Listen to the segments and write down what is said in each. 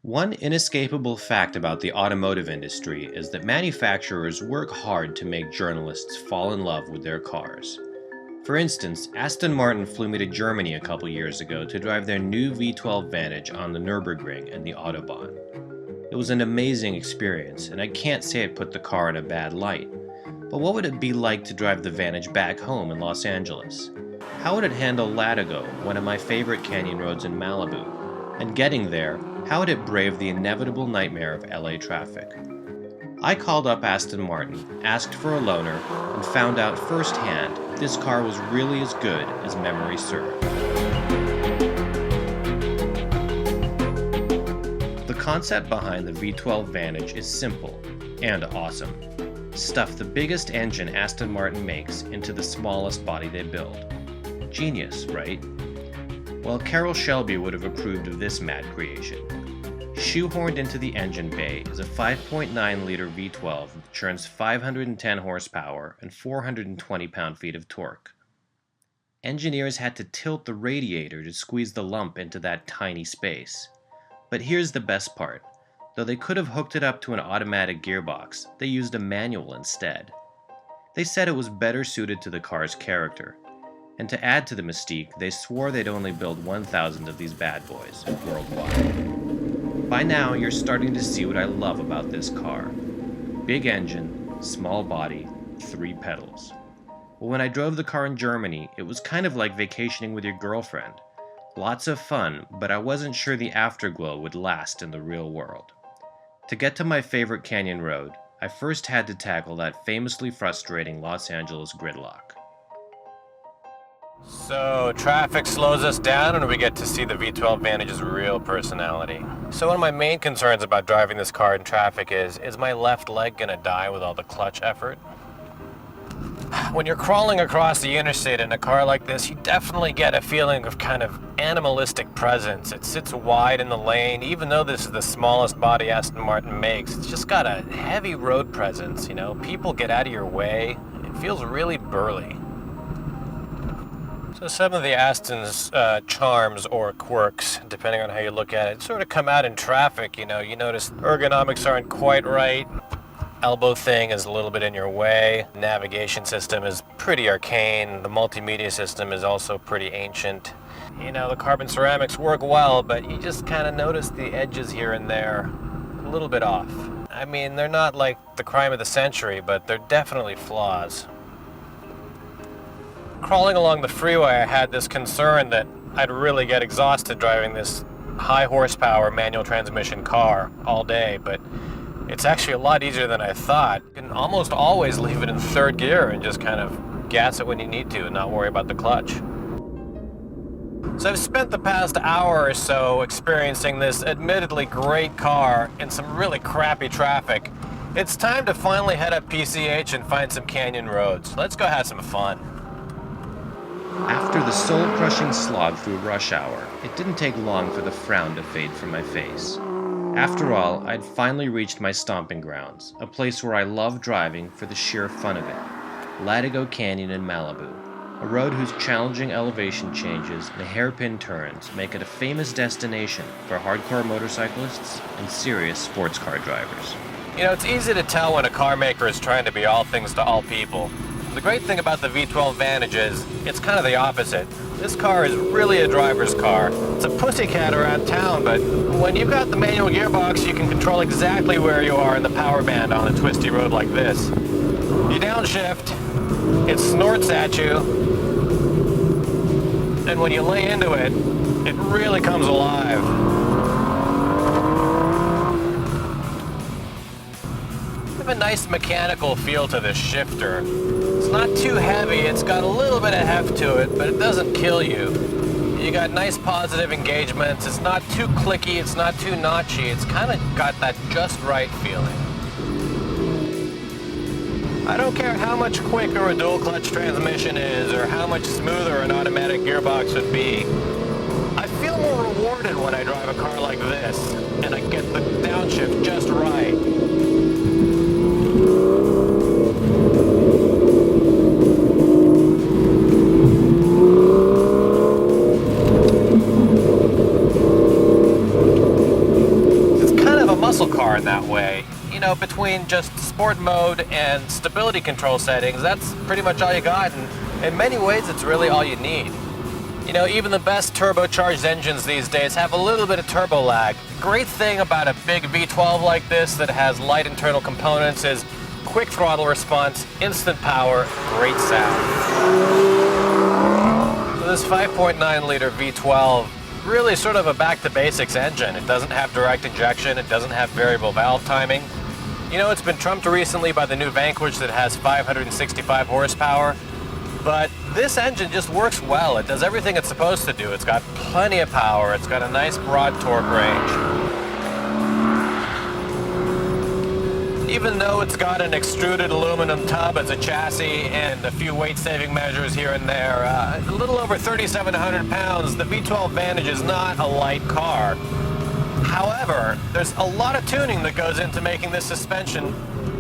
One inescapable fact about the automotive industry is that manufacturers work hard to make journalists fall in love with their cars. For instance, Aston Martin flew me to Germany a couple years ago to drive their new V12 Vantage on the Nürburgring and the Autobahn. It was an amazing experience, and I can't say it put the car in a bad light. But what would it be like to drive the Vantage back home in Los Angeles? How would it handle Latigo, one of my favorite canyon roads in Malibu? And getting there, how would it brave the inevitable nightmare of LA traffic? I called up Aston Martin, asked for a loaner, and found out firsthand this car was really as good as memory served. The concept behind the V12 Vantage is simple and awesome. Stuff the biggest engine Aston Martin makes into the smallest body they build. Genius, right? Well, Carroll Shelby would have approved of this mad creation. Shoehorned into the engine bay is a 5.9-liter V12 that churns 510 horsepower and 420 pound-feet of torque. Engineers had to tilt the radiator to squeeze the lump into that tiny space. But here's the best part. Though they could have hooked it up to an automatic gearbox, they used a manual instead. They said it was better suited to the car's character. And to add to the mystique, they swore they'd only build 1,000 of these bad boys worldwide. By now, you're starting to see what I love about this car. Big engine, small body, 3 pedals. Well, when I drove the car in Germany, it was kind of like vacationing with your girlfriend. Lots of fun, but I wasn't sure the afterglow would last in the real world. To get to my favorite canyon road, I first had to tackle that famously frustrating Los Angeles gridlock. So traffic slows us down and we get to see the V12 Vantage's real personality. So one of my main concerns about driving this car in traffic is my left leg gonna die with all the clutch effort? When you're crawling across the interstate in a car like this, you definitely get a feeling of kind of animalistic presence. It sits wide in the lane. Even though this is the smallest body Aston Martin makes, it's just got a heavy road presence, you know? People get out of your way. It feels really burly. So some of the Aston's charms or quirks, depending on how you look at it, sort of come out in traffic. You know, you notice ergonomics aren't quite right. Elbow thing is a little bit in your way. Navigation system is pretty arcane. The multimedia system is also pretty ancient. You know, the carbon ceramics work well, but you just kind of notice the edges here and there a little bit off. I mean, they're not like the crime of the century, but they're definitely flaws. Crawling along the freeway, I had this concern that I'd really get exhausted driving this high horsepower manual transmission car all day, but it's actually a lot easier than I thought. You can almost always leave it in third gear and just kind of gas it when you need to and not worry about the clutch. So I've spent the past hour or so experiencing this admittedly great car in some really crappy traffic. It's time to finally head up PCH and find some canyon roads. Let's go have some fun. After the soul-crushing slog through rush hour, it didn't take long for the frown to fade from my face. After all, I'd finally reached my stomping grounds, a place where I love driving for the sheer fun of it. Latigo Canyon in Malibu, a road whose challenging elevation changes and hairpin turns make it a famous destination for hardcore motorcyclists and serious sports car drivers. You know, it's easy to tell when a car maker is trying to be all things to all people. The great thing about the V12 Vantage is, it's kind of the opposite. This car is really a driver's car. It's a pussycat around town, but when you've got the manual gearbox, you can control exactly where you are in the power band on a twisty road like this. You downshift, it snorts at you, and when you lay into it, it really comes alive. They have a nice mechanical feel to this shifter. It's not too heavy, it's got a little bit of heft to it, but it doesn't kill you. You got nice positive engagements, it's not too clicky, it's not too notchy, it's kind of got that just right feeling. I don't care how much quicker a dual clutch transmission is or how much smoother an automatic gearbox would be. I feel more rewarded when I drive a car like this, and I get the downshift just right. car in that way. You know, between just sport mode and stability control settings, that's pretty much all you got, and in many ways it's really all you need. You know, even the best turbocharged engines these days have a little bit of turbo lag. Great thing about a big V12 like this that has light internal components is quick throttle response, instant power, great sound. So this 5.9 liter V12, really sort of a back to basics engine. It doesn't have direct injection, it doesn't have variable valve timing. You know, it's been trumped recently by the new Vanquish that has 565 horsepower, but this engine just works well. It does everything it's supposed to do. It's got plenty of power, it's got a nice broad torque range. Even though it's got an extruded aluminum tub as a chassis and a few weight-saving measures here and there, a little over 3,700 pounds, the V12 Vantage is not a light car. However, there's a lot of tuning that goes into making this suspension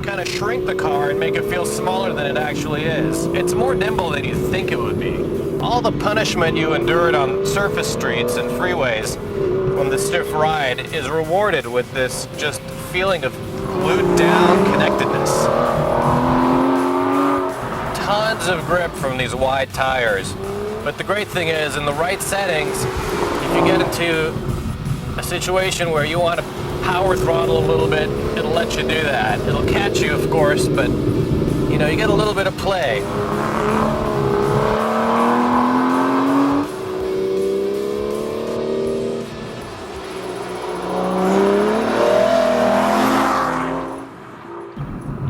kind of shrink the car and make it feel smaller than it actually is. It's more nimble than you think it would be. All the punishment you endured on surface streets and freeways from the stiff ride is rewarded with this just feeling of glued down connectedness. Tons of grip from these wide tires. But the great thing is, in the right settings, if you get into a situation where you want to power throttle a little bit, it'll let you do that. It'll catch you, of course, but you know, you get a little bit of play.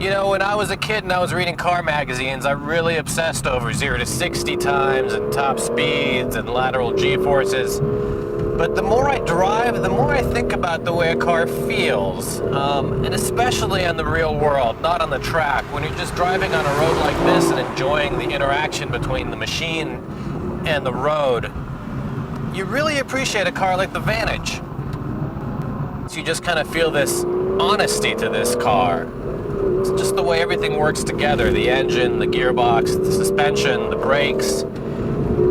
You know, when I was a kid and I was reading car magazines, I really obsessed over 0 to 60 times and top speeds and lateral G-forces. But the more I drive, the more I think about the way a car feels. And especially on the real world, not on the track. When you're just driving on a road like this and enjoying the interaction between the machine and the road, you really appreciate a car like the Vantage. So you just kind of feel this honesty to this car. It's just the way everything works together. The engine, the gearbox, the suspension, the brakes.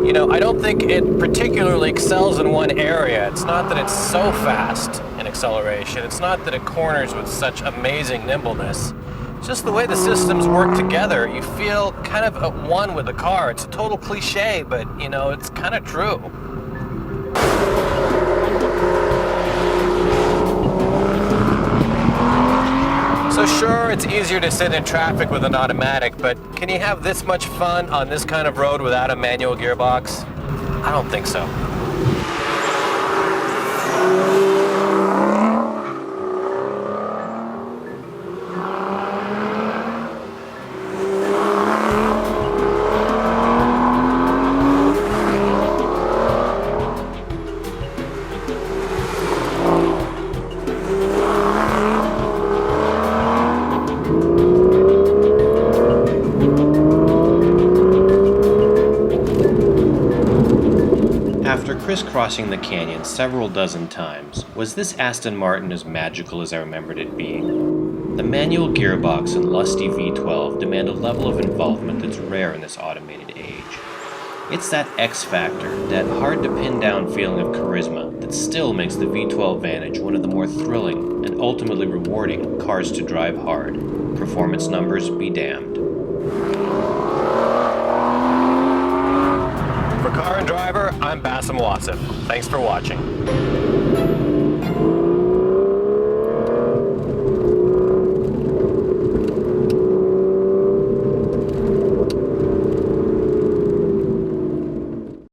You know, I don't think it particularly excels in one area. It's not that it's so fast in acceleration. It's not that it corners with such amazing nimbleness. It's just the way the systems work together. You feel kind of at one with the car. It's a total cliche, but, you know, it's kind of true. So sure, it's easier to sit in traffic with an automatic, but can you have this much fun on this kind of road without a manual gearbox? I don't think so. After crisscrossing the canyon several dozen times, was this Aston Martin as magical as I remembered it being? The manual gearbox and lusty V12 demand a level of involvement that's rare in this automated age. It's that X factor, that hard-to-pin-down feeling of charisma that still makes the V12 Vantage one of the more thrilling and ultimately rewarding cars to drive hard. Performance numbers be damned. For Car and Driver, I'm Basem Wasef. Thanks for watching.